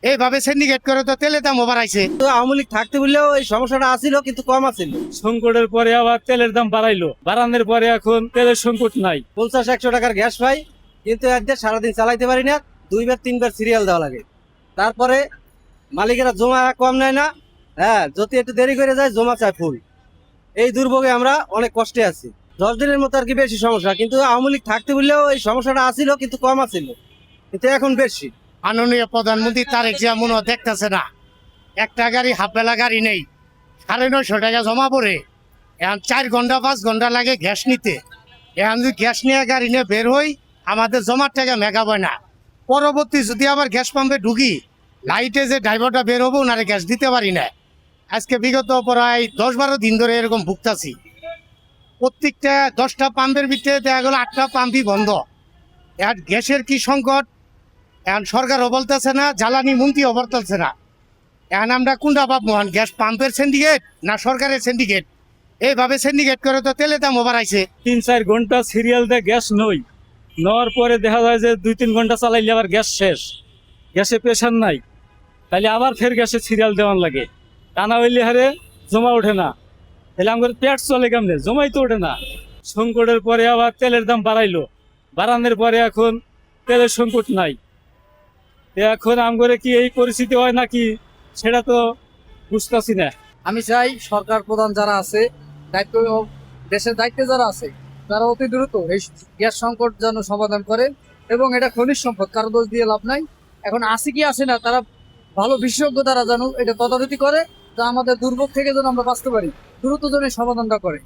এইভাবে সিন্ডিকেট করে তো তেলের দামও বাড়াইছে। তো আওয়ামী লীগ থাকতে বললেও এই সমস্যাটা আসিল, কিন্তু কম আসিল। সংকটের পরে আবার তেলের দাম বাড়াইলো, বাড়ানোর পরে এখন তেলের সংকট নাই। 50-100 টাকার গ্যাস পাই, কিন্তু একদিন সারাদিন চালাইতে পারি না, 2-3 বার সিরিয়াল দেওয়া লাগে। তারপরে মালিকেরা জমা কম নেয় না, হ্যাঁ, যদি একটু দেরি করে যায় জমা চায় ফুল। এই দুর্ভোগে আমরা অনেক কষ্টে আছি। 10 দিনের মতো আর কি বেশি সমস্যা, কিন্তু আওয়ামী লীগ থাকতে বললেও এই সমস্যাটা আসিল, কিন্তু কম আসিল, কিন্তু এখন বেশি। মাননীয় প্রধানমন্ত্রী তারেক জিয়া মনে হয় দেখতেছে না, একটা গাড়ি হাফবেলা গাড়ি নেই, 950 টাকা জমা পড়ে। এখন 4 ঘন্টা 5 ঘন্টা লাগে গ্যাস নিতে। এখন যদি গ্যাস নিয়ে গাড়ি নিয়ে বের হই, আমাদের জমার টাকা মেকাবয় না। পরবর্তী যদি আবার গ্যাস পাম্পে ঢুকি, লাইটে যে ড্রাইভারটা বের হবো ওনারে গ্যাস দিতে পারি না। আজকে বিগত প্রায় 10-12 দিন ধরে এরকম ভুগতাছি। প্রত্যেকটা 10টা পাম্পের ভিতরে দেখা গেলো 8টা পাম্পই বন্ধ। এখন গ্যাসের কি সংকট, এখন সরকারও বলতেছে না, জ্বালানি মন্ত্রীও বলতেছে না। এখন আমরা কোনটা পাবো, গ্যাস পাম্পের সিন্ডিকেট না সরকারের সিন্ডিকেট? এইভাবে সিন্ডিকেট করে তো তেলের দামও বাড়াইছে। 3-4 ঘন্টা সিরিয়াল দিয়ে গ্যাস নই, নেওয়ার পরে দেখা যায় যে 2-3 ঘন্টা চালাইলে আবার গ্যাস শেষ, গ্যাসে প্রেশার নাই, তাহলে আবার ফের গ্যাসে সিরিয়াল দেওয়ার লাগে। তা না হইলে হারে জমা ওঠে না, তাহলে আমার পেট চলে কেমনে, জমাই তো ওঠে না। সংকটের পরে আবার তেলের দাম বাড়াইলো, বাড়ানোর পরে এখন তেলের সংকট নাই। এখন আমগরে কি এই পরিস্থিতি হয় নাকি সেটা তো বুঝতেছি না। আমি চাই সরকার প্রধান যারা আছে, দায়িত্ব দেশের দায়িত্বে যারা আছে, তারা অতি দ্রুত এই গ্যাস সংকট যেন সমাধান করে। এবং এটা খনিজ সম্পদ, কারো দোষ দিয়ে লাভ নাই। এখন আসে কি আসে না, তারা ভালো বিশেষজ্ঞ দ্বারা যেন এটা তদারকি করে, যা আমাদের দুর্ভোগ থেকে যেন আমরা বাঁচতে পারি, দ্রুত যেন এই সমাধানটা করে।